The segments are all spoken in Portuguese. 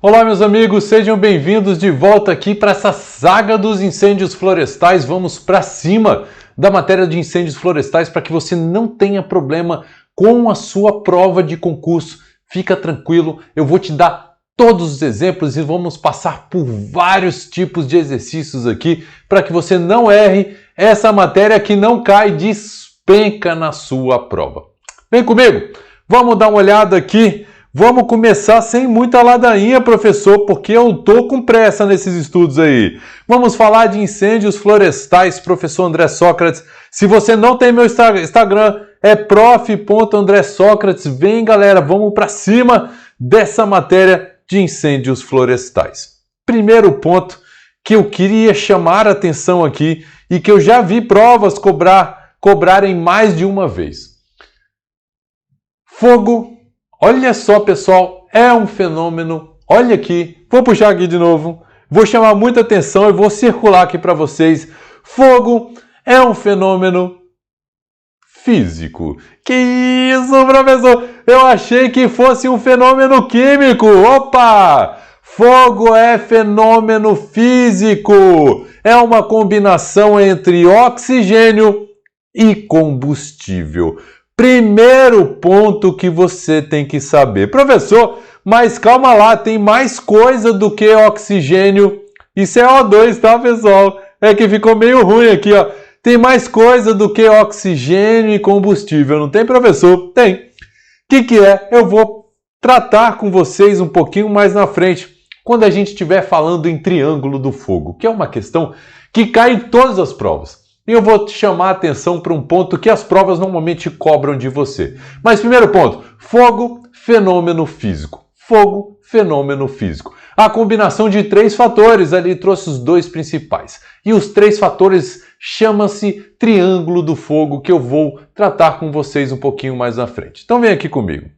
Olá, meus amigos, sejam bem-vindos de volta aqui para essa saga dos incêndios florestais. Vamos para cima da matéria de incêndios florestais para que você não tenha problema com a sua prova de concurso. Fica tranquilo, eu vou te dar todos os exemplos e vamos passar por vários tipos de exercícios aqui para que você não erre essa matéria que não cai, despenca na sua prova. Vem comigo, vamos dar uma olhada aqui. Vamos começar sem muita ladainha, professor, porque eu tô com pressa nesses estudos aí. Vamos falar de incêndios florestais, professor André Sócrates. Se você não tem meu Instagram, é prof.andressocrates. Vem, galera, vamos para cima dessa matéria de incêndios florestais. Primeiro ponto que eu queria chamar a atenção aqui e que eu já vi provas cobrarem mais de uma vez. Fogo. Olha só, pessoal, é um fenômeno. Olha aqui, vou puxar aqui de novo, vou chamar muita atenção e vou circular aqui para vocês. Fogo é um fenômeno físico. Que isso, professor? Eu achei que fosse um fenômeno químico. Opa! Fogo é fenômeno físico. É uma combinação entre oxigênio e combustível. Primeiro ponto que você tem que saber. Professor, mas calma lá, tem mais coisa do que oxigênio e CO2, tá, pessoal? É que ficou meio ruim aqui, ó. Tem mais coisa do que oxigênio e combustível, não tem, professor? Tem. O que é? Eu vou tratar com vocês um pouquinho mais na frente, quando a gente estiver falando em triângulo do fogo, que é uma questão que cai em todas as provas. E eu vou te chamar a atenção para um ponto que as provas normalmente cobram de você. Mas primeiro ponto, fogo, fenômeno físico. Fogo, fenômeno físico. A combinação de três fatores, ali trouxe os dois principais. E os três fatores chama-se triângulo do fogo, que eu vou tratar com vocês um pouquinho mais na frente. Então vem aqui comigo.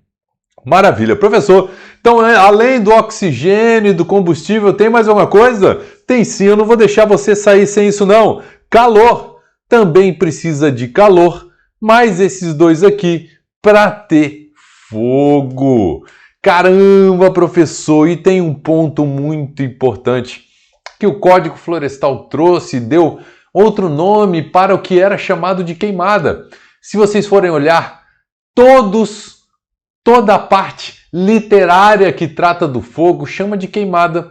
Maravilha, professor. Então, além do oxigênio e do combustível, tem mais alguma coisa? Tem sim, eu não vou deixar você sair sem isso não. Calor. Também precisa de calor, mas esses dois aqui para ter fogo. Caramba, professor! E tem um ponto muito importante que o Código Florestal trouxe, deu outro nome para o que era chamado de queimada. Se vocês forem olhar, toda a parte literária que trata do fogo chama de queimada.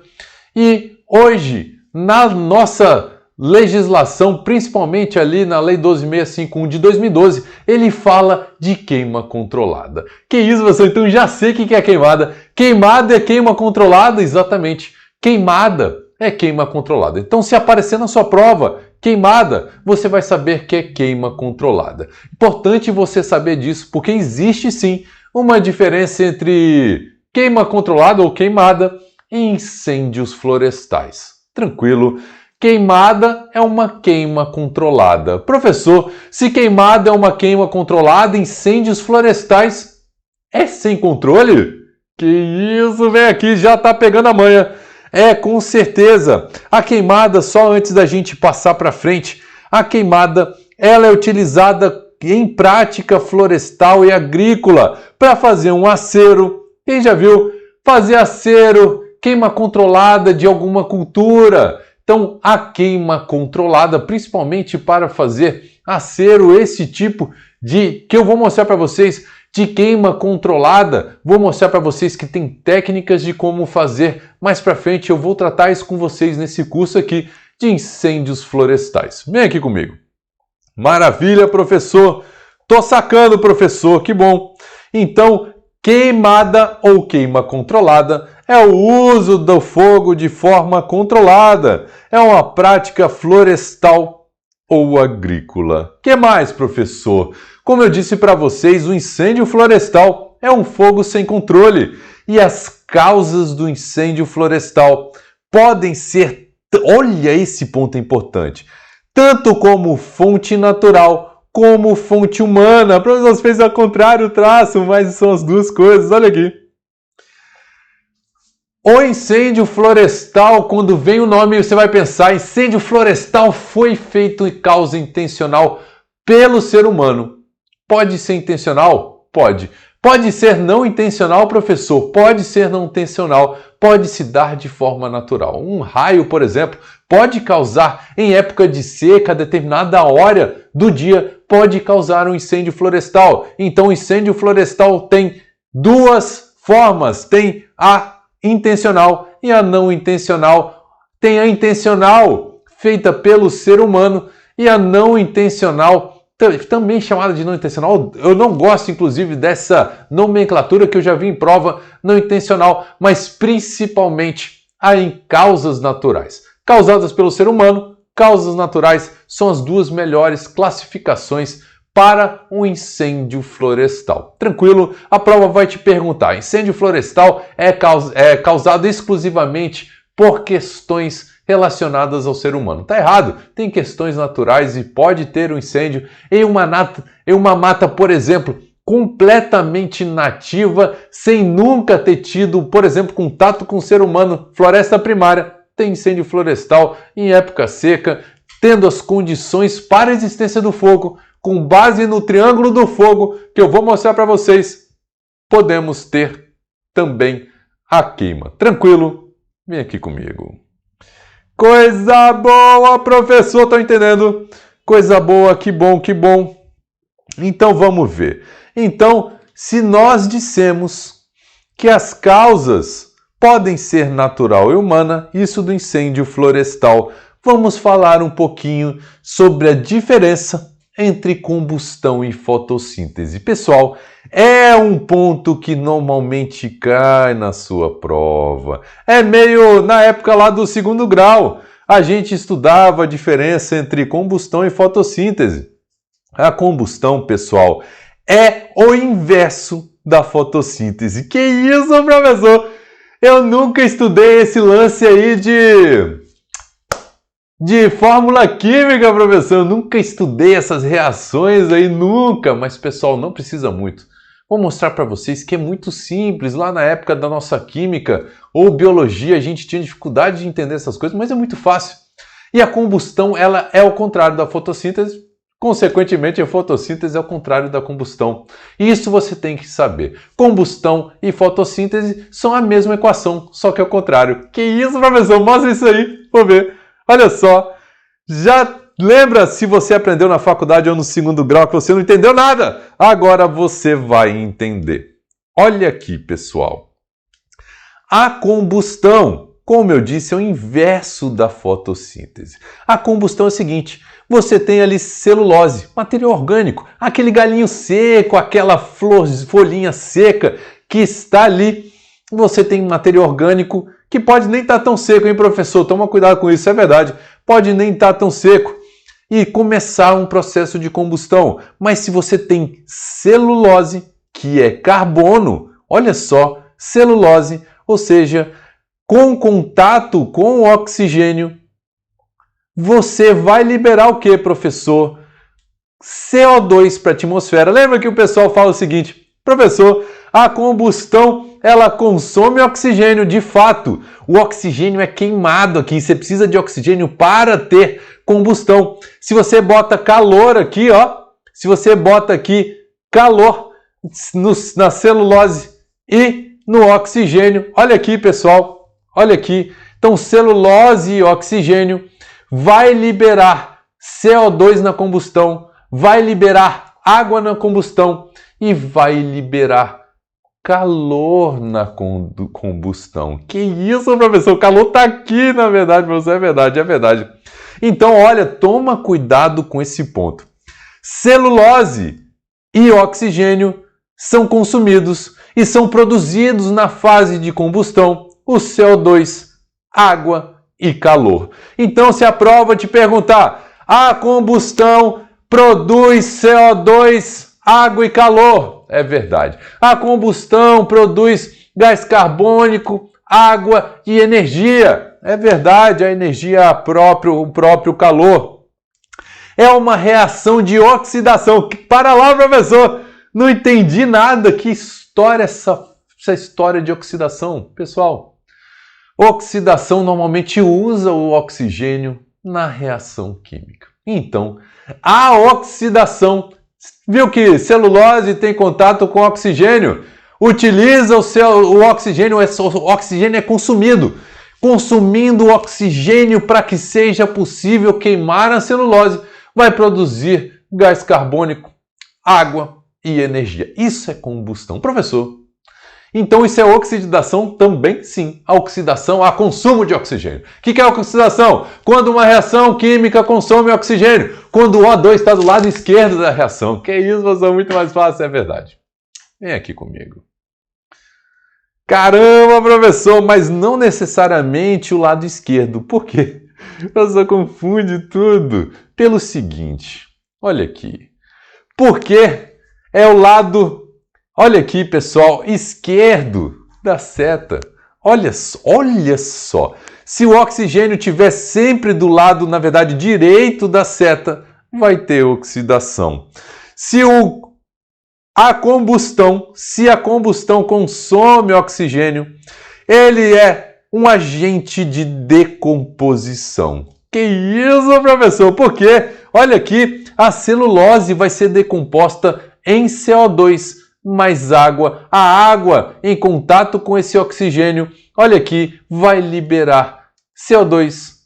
E hoje, na nossa legislação, principalmente ali na Lei 12.651 de 2012, ele fala de queima controlada. Que isso, você? Então já sei o que é queimada. Queimada é queima controlada? Exatamente. Queimada é queima controlada. Então, se aparecer na sua prova queimada, você vai saber que é queima controlada. Importante você saber disso, porque existe sim uma diferença entre queima controlada ou queimada e incêndios florestais. Tranquilo? Queimada é uma queima controlada. Professor, se queimada é uma queima controlada, incêndios florestais é sem controle? Que isso, vem aqui, já tá pegando a manha. É, com certeza. A queimada, só antes da gente passar para frente, a queimada ela é utilizada em prática florestal e agrícola para fazer um acero. Quem já viu? Fazer acero, queima controlada de alguma cultura. Então, a queima controlada, principalmente para fazer acero, esse tipo de, que eu vou mostrar para vocês, de queima controlada, vou mostrar para vocês que tem técnicas de como fazer. Mais para frente eu vou tratar isso com vocês nesse curso aqui de incêndios florestais. Vem aqui comigo. Maravilha, professor. Tô sacando, professor, que bom. Então, queimada ou queima controlada é o uso do fogo de forma controlada. É uma prática florestal ou agrícola. Que mais, professor? Como eu disse para vocês, o incêndio florestal é um fogo sem controle. E as causas do incêndio florestal podem ser, olha esse ponto importante, tanto como fonte natural como fonte humana. Professor, fez ao contrário o traço, mas são as duas coisas. Olha aqui. O incêndio florestal, quando vem o nome, você vai pensar, incêndio florestal foi feito em causa intencional pelo ser humano. Pode ser intencional? Pode. Pode ser não intencional, professor, pode ser não intencional, pode se dar de forma natural. Um raio, por exemplo, pode causar, em época de seca, a determinada hora do dia, pode causar um incêndio florestal. Então, o incêndio florestal tem duas formas, tem a intencional e a não intencional. Tem a intencional, feita pelo ser humano, e a não intencional, também chamada de não intencional. Eu não gosto, inclusive, dessa nomenclatura que eu já vi em prova, não intencional, mas principalmente em causas naturais. Causadas pelo ser humano, causas naturais são as duas melhores classificações para um incêndio florestal. Tranquilo? A prova vai te perguntar: incêndio florestal é causado exclusivamente por questões relacionadas ao ser humano? Tá errado. Tem questões naturais e pode ter um incêndio em uma mata, por exemplo, completamente nativa, sem nunca ter tido, por exemplo, contato com o ser humano. Floresta primária, tem incêndio florestal em época seca, tendo as condições para a existência do fogo, com base no triângulo do fogo, que eu vou mostrar para vocês, podemos ter também a queima. Tranquilo? Vem aqui comigo. Coisa boa, professor, tá entendendo? Coisa boa, que bom, que bom. Então vamos ver. Então, se nós dissemos que as causas podem ser natural e humana, isso do incêndio florestal, vamos falar um pouquinho sobre a diferença entre combustão e fotossíntese. Pessoal, é um ponto que normalmente cai na sua prova. É meio na época lá do 2º grau. A gente estudava a diferença entre combustão e fotossíntese. A combustão, pessoal, é o inverso da fotossíntese. Que isso, professor? Eu nunca estudei esse lance aí de fórmula química, professor. Eu nunca estudei essas reações aí, nunca. Mas, pessoal, não precisa muito. Vou mostrar para vocês que é muito simples. Lá na época da nossa química ou biologia, a gente tinha dificuldade de entender essas coisas, mas é muito fácil. E a combustão, ela é o contrário da fotossíntese. Consequentemente, a fotossíntese é o contrário da combustão. Isso você tem que saber. Combustão e fotossíntese são a mesma equação, só que é o contrário. Que isso, professor? Mostra isso aí. Vou ver. Olha só. Já lembra se você aprendeu na faculdade ou no 2º grau que você não entendeu nada? Agora você vai entender. Olha aqui, pessoal. A combustão, como eu disse, é o inverso da fotossíntese. A combustão é o seguinte: você tem ali celulose, material orgânico, aquele galinho seco, aquela folhinha seca que está ali. Você tem material orgânico que pode nem estar tão seco, hein, professor? Toma cuidado com isso, é verdade. Pode nem estar tão seco e começar um processo de combustão. Mas se você tem celulose, que é carbono, olha só, celulose, ou seja, com contato com o oxigênio, você vai liberar o que, professor? CO2 para a atmosfera. Lembra que o pessoal fala o seguinte: professor, a combustão ela consome oxigênio. De fato, o oxigênio é queimado aqui. Você precisa de oxigênio para ter combustão. Se você bota calor aqui, ó, se você bota aqui calor na celulose e no oxigênio, olha aqui, pessoal, olha aqui. Então, celulose e oxigênio vai liberar CO2 na combustão, vai liberar água na combustão e vai liberar calor na combustão. Que isso, professor? O calor está aqui, na verdade, professor. É verdade, é verdade. Então, olha, toma cuidado com esse ponto. Celulose e oxigênio são consumidos e são produzidos na fase de combustão o CO2, água e calor. Então, se a prova te perguntar: a combustão produz CO2, água e calor. É verdade. A combustão produz gás carbônico, água e energia. É verdade, a energia é o próprio calor. É uma reação de oxidação. Para lá, professor, não entendi nada. Que história essa história de oxidação? Pessoal, oxidação normalmente usa o oxigênio na reação química. Então, a oxidação Viu que celulose tem contato com oxigênio? Utiliza o oxigênio, o oxigênio é consumido. Consumindo o oxigênio para que seja possível queimar a celulose, vai produzir gás carbônico, água e energia. Isso é combustão. Professor, então isso é oxidação também? Sim. A oxidação há consumo de oxigênio. O que é oxidação? Quando uma reação química consome oxigênio. Quando o O2 está do lado esquerdo da reação. Que isso, professor, muito mais fácil, é verdade. Vem aqui comigo. Caramba, professor, mas não necessariamente o lado esquerdo. Por quê? O professor confunde tudo. Pelo seguinte, olha aqui. Porque é o lado, olha aqui, pessoal, esquerdo da seta. Olha só. Se o oxigênio estiver sempre do lado, na verdade, direito da seta, vai ter oxidação. Se a combustão consome oxigênio, ele é um agente de decomposição. Que isso, professor? Por quê? Olha aqui, a celulose vai ser decomposta em CO2 mais água. A água, em contato com esse oxigênio, olha aqui, vai liberar CO2,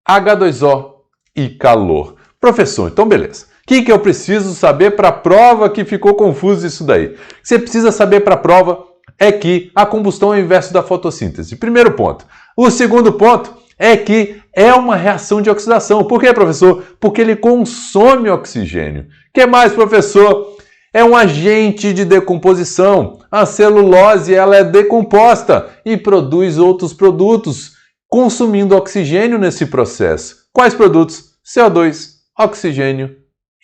H2O e calor. Professor, então beleza. O que eu preciso saber para a prova que ficou confuso isso daí? O que você precisa saber para a prova é que a combustão é o inverso da fotossíntese. Primeiro ponto. O segundo ponto é que é uma reação de oxidação. Por quê, professor? Porque ele consome oxigênio. O que mais, professor? É um agente de decomposição. A celulose ela é decomposta e produz outros produtos, consumindo oxigênio nesse processo. Quais produtos? CO2, oxigênio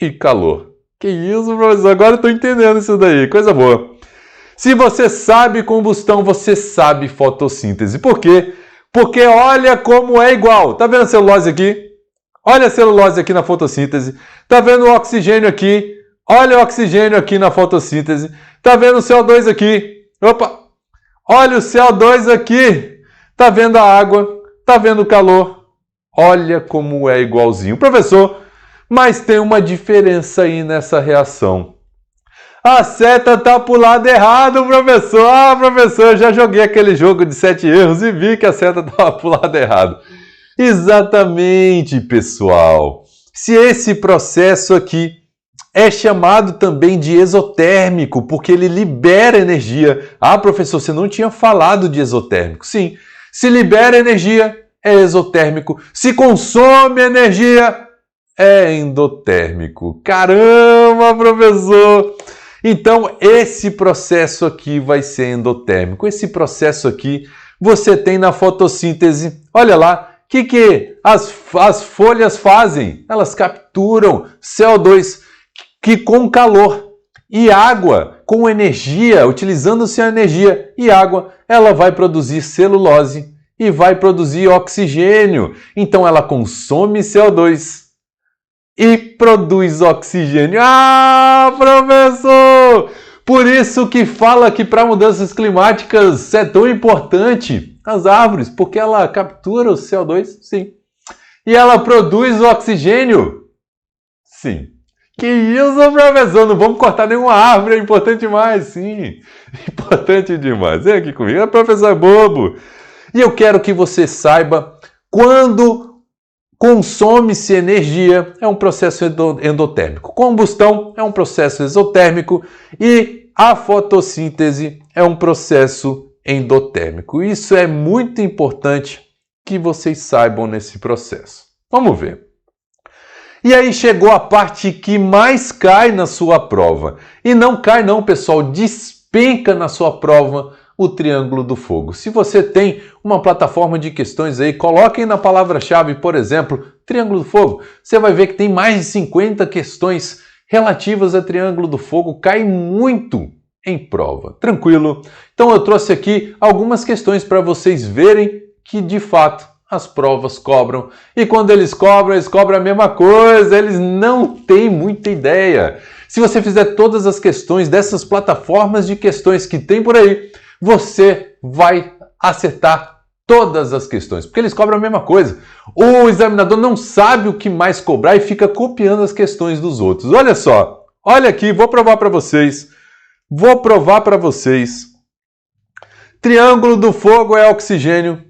e calor. Que isso, professor? Agora eu estou entendendo isso daí. Coisa boa. Se você sabe combustão, você sabe fotossíntese. Por quê? Porque olha como é igual. Tá vendo a celulose aqui? Olha a celulose aqui na fotossíntese. Tá vendo o oxigênio aqui? Olha o oxigênio aqui na fotossíntese. Tá vendo o CO2 aqui? Opa! Olha o CO2 aqui. Tá vendo a água? Tá vendo o calor? Olha como é igualzinho. Professor, mas tem uma diferença aí nessa reação. A seta tá pro lado errado, professor. Ah, professor, eu já joguei aquele jogo de 7 erros e vi que a seta tava pro lado errado. Exatamente, pessoal. Se esse processo aqui é chamado também de exotérmico, porque ele libera energia. Ah, professor, você não tinha falado de exotérmico. Sim, se libera energia, é exotérmico. Se consome energia, é endotérmico. Caramba, professor! Então, esse processo aqui vai ser endotérmico. Esse processo aqui você tem na fotossíntese. Olha lá, o que as folhas fazem? Elas capturam CO2 que com calor e água, com energia, utilizando-se a energia e água, ela vai produzir celulose e vai produzir oxigênio. Então, ela consome CO2 e produz oxigênio. Ah, professor! Por isso que fala que para mudanças climáticas é tão importante as árvores, porque ela captura o CO2, sim. E ela produz o oxigênio, sim. Que isso, professor? Não vamos cortar nenhuma árvore, é importante demais, sim. Importante demais. Vem aqui comigo, o professor é bobo. E eu quero que você saiba quando consome-se energia, é um processo endotérmico. Combustão é um processo exotérmico e a fotossíntese é um processo endotérmico. Isso é muito importante que vocês saibam nesse processo. Vamos ver. E aí chegou a parte que mais cai na sua prova. E não cai não, pessoal, despenca na sua prova o Triângulo do Fogo. Se você tem uma plataforma de questões aí, coloquem na palavra-chave, por exemplo, Triângulo do Fogo. Você vai ver que tem mais de 50 questões relativas a Triângulo do Fogo. Cai muito em prova. Tranquilo? Então eu trouxe aqui algumas questões para vocês verem que, de fato, as provas cobram. E quando eles cobram a mesma coisa. Eles não têm muita ideia. Se você fizer todas as questões dessas plataformas de questões que tem por aí, você vai acertar todas as questões, porque eles cobram a mesma coisa. O examinador não sabe o que mais cobrar e fica copiando as questões dos outros. Olha aqui, vou provar para vocês. Triângulo do fogo é oxigênio.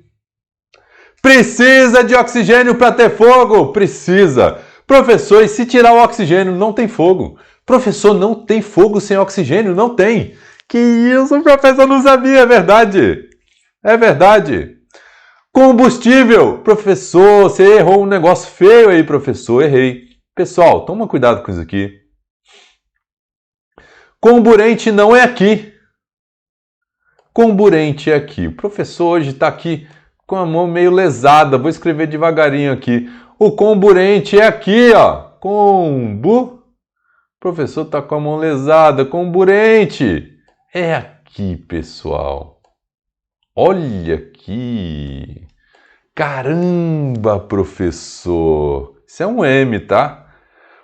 Precisa de oxigênio para ter fogo? Precisa. Professor, e se tirar o oxigênio, não tem fogo. Professor, não tem fogo sem oxigênio? Não tem. Que isso, professor, não sabia, é verdade. É verdade. Combustível. Professor, você errou um negócio feio aí, professor. Errei. Pessoal, toma cuidado com isso aqui. Comburente não é aqui. Comburente é aqui. O professor hoje está aqui com a mão meio lesada. Vou escrever devagarinho aqui. O comburente é aqui, ó. O professor está com a mão lesada. Comburente é aqui, pessoal. Olha aqui. Caramba, professor. Isso é um M, tá?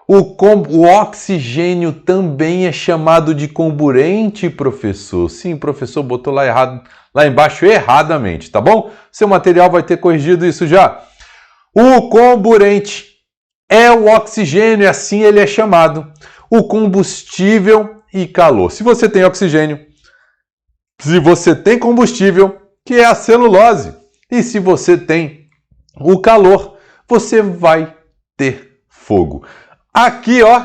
O oxigênio também é chamado de comburente, professor. Sim, professor botou lá errado, lá embaixo erradamente, tá bom? Seu material vai ter corrigido isso já. O comburente é o oxigênio, assim ele é chamado. O combustível e calor. Se você tem oxigênio, se você tem combustível, que é a celulose, e se você tem o calor, você vai ter fogo. Aqui, ó, o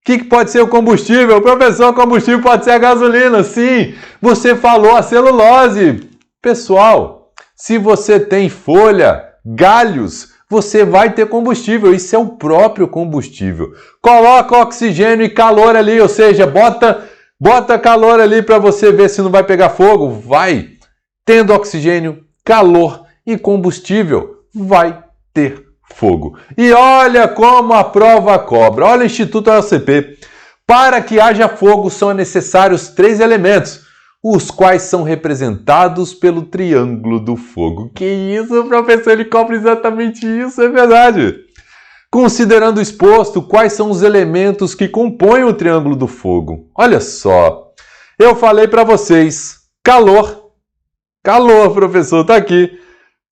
que pode ser o combustível? Professor, o combustível pode ser a gasolina. Sim, você falou a celulose. Pessoal, se você tem folha, galhos, você vai ter combustível. Isso é o próprio combustível. Coloca oxigênio e calor ali, ou seja, bota calor ali para você ver se não vai pegar fogo. Vai. Tendo oxigênio, calor e combustível, vai ter fogo. E olha como a prova cobra. Olha o Instituto AOCP. Para que haja fogo são necessários 3 elementos, os quais são representados pelo triângulo do fogo. Que isso, professor? Ele cobra exatamente isso, é verdade. Considerando o exposto, quais são os elementos que compõem o triângulo do fogo? Olha só. Eu falei para vocês. Calor. Calor, professor, tá aqui.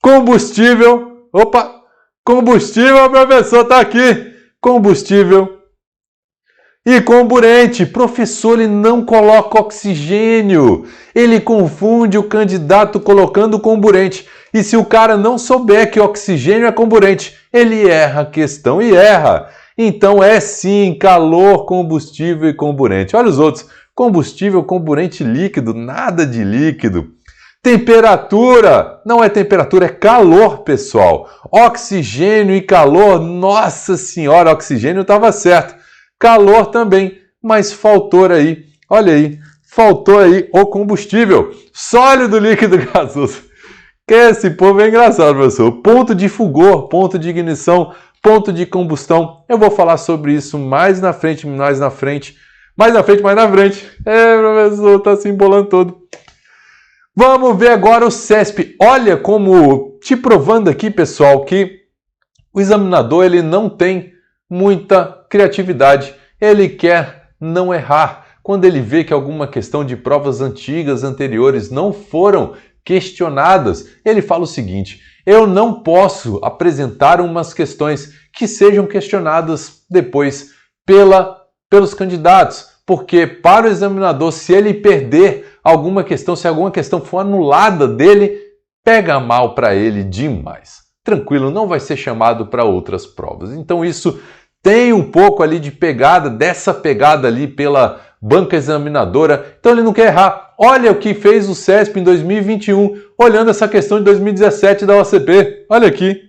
Combustível. Opa! Combustível, professor, tá aqui. Combustível e comburente. Professor, ele não coloca oxigênio. Ele confunde o candidato colocando comburente. E se o cara não souber que oxigênio é comburente, ele erra a questão e erra. Então é sim calor, combustível e comburente. Olha os outros. Combustível, comburente, líquido, nada de líquido. Temperatura, não é temperatura, é calor, pessoal. Oxigênio e calor, nossa senhora, oxigênio estava certo. Calor também, mas faltou aí, olha aí, faltou aí o combustível. Sólido, líquido, gasoso. Que esse povo é engraçado, professor. Ponto de fulgor, ponto de ignição, ponto de combustão. Eu vou falar sobre isso mais na frente. É, professor, tá se embolando todo. Vamos ver agora o CESP. Olha como, te provando aqui, pessoal, que o examinador ele não tem muita criatividade. Ele quer não errar. Quando ele vê que alguma questão de provas antigas, anteriores, não foram questionadas, ele fala o seguinte: eu não posso apresentar umas questões que sejam questionadas depois pelos candidatos. Porque para o examinador, se ele perder alguma questão, se alguma questão for anulada dele, pega mal para ele demais. Tranquilo, não vai ser chamado para outras provas. Então isso tem um pouco ali de pegada, dessa pegada ali pela banca examinadora. Então ele não quer errar. Olha o que fez o CESP em 2021, olhando essa questão de 2017 da OCP. Olha aqui.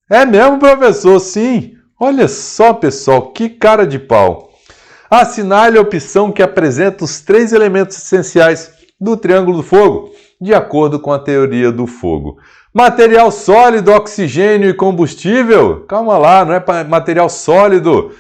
É mesmo, professor? Sim. Olha só, pessoal, que cara de pau. Assinale a opção que apresenta os 3 elementos essenciais do triângulo do fogo, de acordo com a teoria do fogo. Material sólido, oxigênio e combustível? Calma lá, não é material sólido.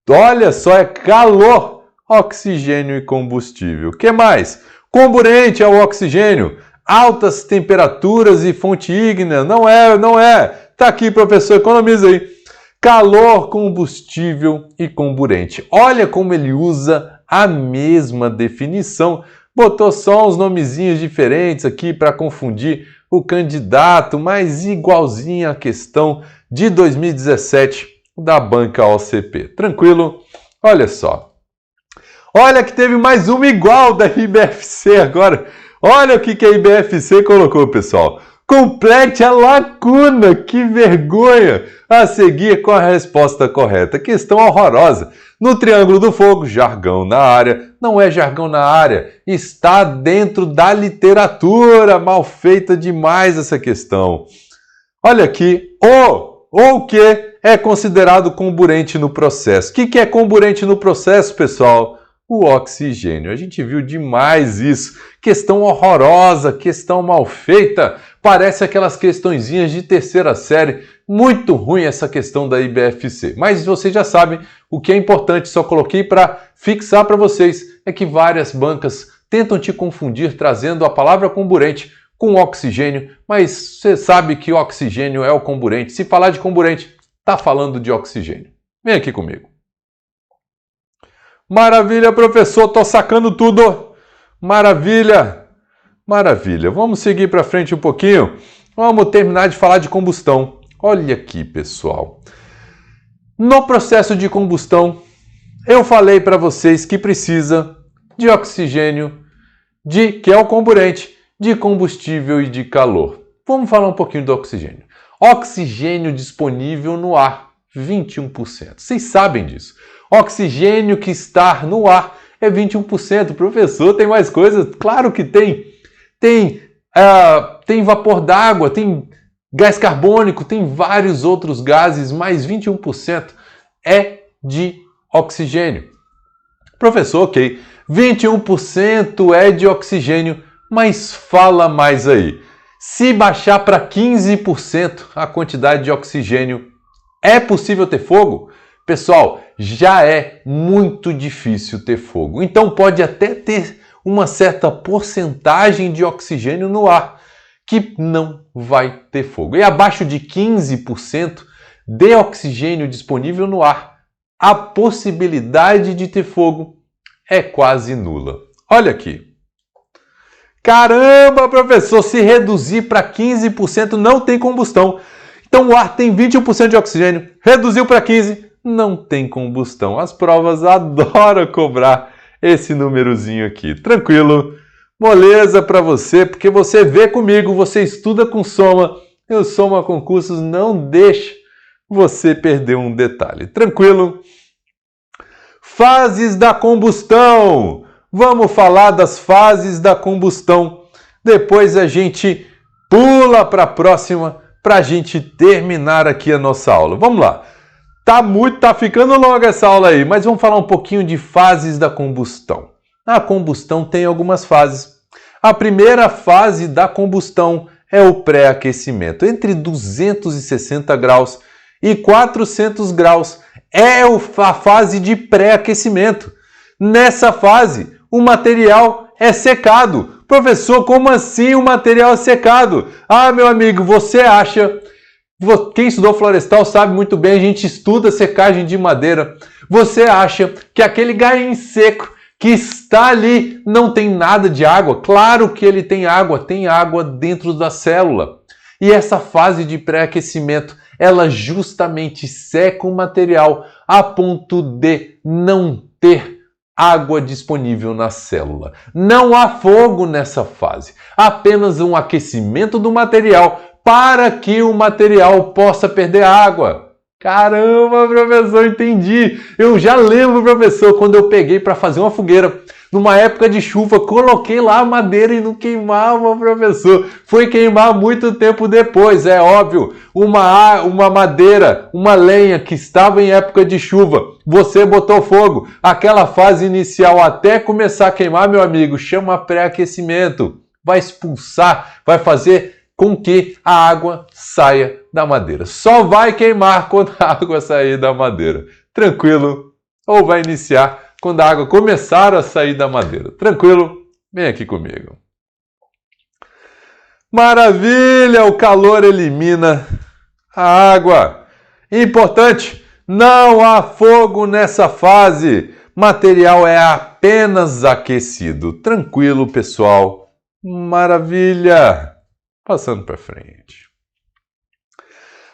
Olha só, é calor, oxigênio e combustível. O que mais? Comburente é o oxigênio. Altas temperaturas e fonte ígnea? Não é. Tá aqui, professor, economiza aí. Calor, combustível e comburente. Olha como ele usa a mesma definição. Botou só uns nomezinhos diferentes aqui para confundir o candidato, mas igualzinho à questão de 2017 da banca OCP. Tranquilo? Olha só. Olha que teve mais uma igual da IBFC agora. Olha o que a IBFC colocou, pessoal. Complete a lacuna. Que vergonha! A seguir com a resposta correta. Questão horrorosa. No Triângulo do Fogo, jargão na área. Não é jargão na área. Está dentro da literatura. Mal feita demais essa questão. Olha aqui. O que é considerado comburente no processo? O que é comburente no processo, pessoal? O oxigênio. A gente viu demais isso. Questão horrorosa, questão mal feita. Parece aquelas questõezinhas de terceira série. Muito ruim essa questão da IBFC. Mas vocês já sabem o que é importante. Só coloquei para fixar para vocês. É que várias bancas tentam te confundir trazendo a palavra comburente com oxigênio. Mas você sabe que oxigênio é o comburente. Se falar de comburente, está falando de oxigênio. Vem aqui comigo. Maravilha, professor, tô sacando tudo. Maravilha, maravilha. Vamos seguir para frente um pouquinho. Vamos terminar de falar de combustão. Olha aqui, pessoal. No processo de combustão, eu falei para vocês que precisa de oxigênio, que é o comburente, de combustível e de calor. Vamos falar um pouquinho do oxigênio. Oxigênio disponível no ar, 21%. Vocês sabem disso. Oxigênio que está no ar é 21%. Professor, tem mais coisas? Claro que tem. Tem vapor d'água, tem gás carbônico, tem vários outros gases, mas 21% é de oxigênio. Professor, ok, 21% é de oxigênio, mas fala mais aí. Se baixar para 15% a quantidade de oxigênio, é possível ter fogo? Pessoal, já é muito difícil ter fogo. Então pode até ter uma certa porcentagem de oxigênio no ar que não vai ter fogo. E abaixo de 15% de oxigênio disponível no ar, a possibilidade de ter fogo é quase nula. Olha aqui. Caramba, professor, se reduzir para 15% não tem combustão. Então o ar tem 21% de oxigênio, reduziu para 15%. Não tem combustão. As provas adoram cobrar esse númerozinho aqui. Tranquilo? Moleza para você, porque você vê comigo, você estuda com Soma. E o Soma Concursos não deixa você perder um detalhe. Tranquilo? Fases da combustão. Vamos falar das fases da combustão. Depois a gente pula para a próxima para a gente terminar aqui a nossa aula. Vamos lá. Tá ficando longa essa aula aí, mas vamos falar um pouquinho de fases da combustão. A combustão tem algumas fases. A primeira fase da combustão é o pré-aquecimento. Entre 260 graus e 400 graus é a fase de pré-aquecimento. Nessa fase, o material é secado. Professor, como assim o material é secado? Ah, meu amigo, você acha... Quem estudou florestal sabe muito bem, a gente estuda secagem de madeira. Você acha que aquele galho seco que está ali não tem nada de água? Claro que ele tem água dentro da célula. E essa fase de pré-aquecimento, ela justamente seca o material a ponto de não ter água disponível na célula. Não há fogo nessa fase, apenas um aquecimento do material para que o material possa perder água. Caramba, professor, entendi. Eu já lembro, professor, quando eu peguei para fazer uma fogueira, numa época de chuva, coloquei lá a madeira e não queimava, professor. Foi queimar muito tempo depois, é óbvio. Uma madeira, uma lenha que estava em época de chuva, você botou fogo. Aquela fase inicial até começar a queimar, meu amigo, chama pré-aquecimento. Vai expulsar, vai fazer com que a água saia da madeira. Só vai queimar quando a água sair da madeira. Tranquilo? Ou vai iniciar quando a água começar a sair da madeira. Tranquilo? Vem aqui comigo. Maravilha! O calor elimina a água. Importante, não há fogo nessa fase. Material é apenas aquecido. Tranquilo, pessoal? Maravilha! Passando para frente.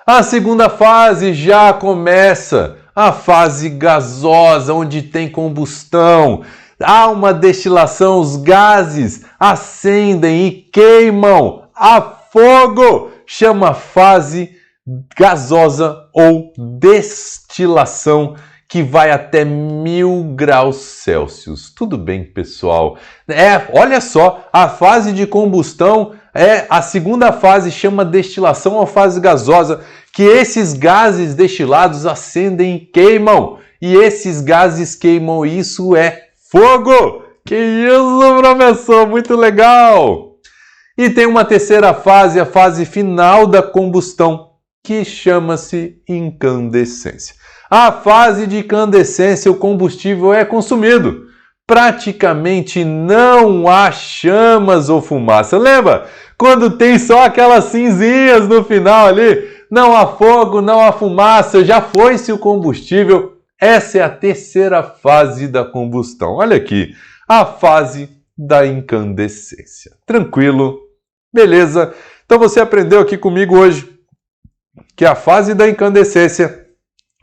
A segunda fase já começa, a fase gasosa, onde tem combustão. Há uma destilação, os gases acendem e queimam a fogo. Chama fase gasosa ou destilação, que vai até 1000 graus Celsius. Tudo bem, pessoal? Olha só, a fase de combustão é a segunda fase, chama destilação ou fase gasosa, que esses gases destilados acendem e queimam. E esses gases queimam, isso é fogo! Que isso, professor! Muito legal! E tem uma terceira fase, a fase final da combustão, que chama-se incandescência. A fase de incandescência, o combustível é consumido. Praticamente não há chamas ou fumaça. Lembra? Quando tem só aquelas cinzinhas no final ali, não há fogo, não há fumaça, já foi-se o combustível. Essa é a terceira fase da combustão. Olha aqui, a fase da incandescência. Tranquilo? Beleza? Então você aprendeu aqui comigo hoje que a fase da incandescência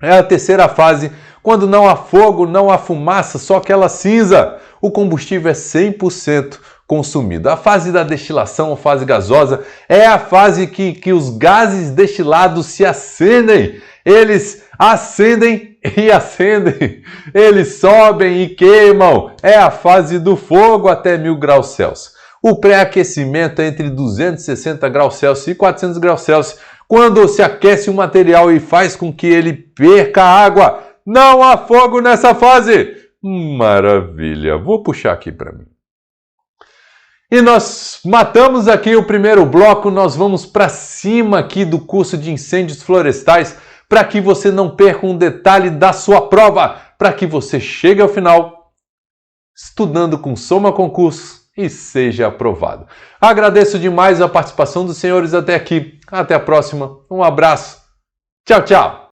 é a terceira fase, quando não há fogo, não há fumaça, só aquela cinza. O combustível é 100% consumido. A fase da destilação, a fase gasosa, é a fase que os gases destilados se acendem. Eles acendem e acendem. Eles sobem e queimam. É a fase do fogo até 1000 graus Celsius. O pré-aquecimento é entre 260 graus Celsius e 400 graus Celsius. Quando se aquece o material e faz com que ele perca água, não há fogo nessa fase. Maravilha! Vou puxar aqui para mim. E nós matamos aqui o primeiro bloco, nós vamos para cima aqui do curso de incêndios florestais, para que você não perca um detalhe da sua prova, para que você chegue ao final estudando com Soma Concurso e seja aprovado. Agradeço demais a participação dos senhores até aqui. Até a próxima. Um abraço. Tchau, tchau.